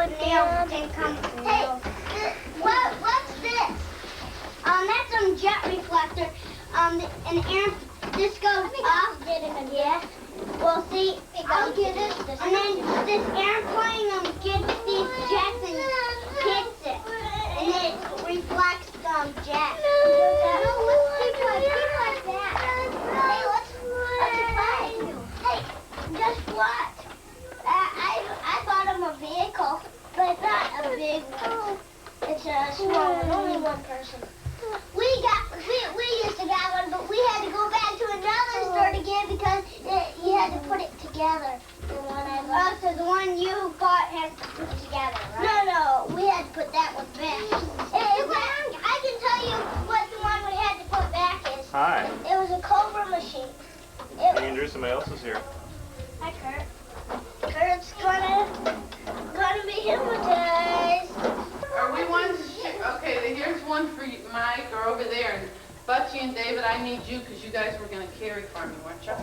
nails. They come with nails. Hey, what's this? That's some jet reflector. This goes up. Yeah. Well, see, I'll get it. And then this airplane gets these jets and hits it, and it reflects jets. No, let's keep like that. Hey, let's play. Hey, guess what? I bought him a vehicle, but it's not a big one. It's a small one, only one person. We used to get one, but we had to go back to another store to get it because you had to put it together. The one I bought. Oh, so the one you bought has to put together, right? No, we had to put that one back. I can tell you what the one we had to put back is. Hi. It was a Cobra machine. Andrew, somebody else is here. Hi, Kurt. Kurt's gonna be hypnotized. Are we one? Okay, here's one for Mike or over there. And Butchie and David, I need you because you guys were going to carry for me, weren't you?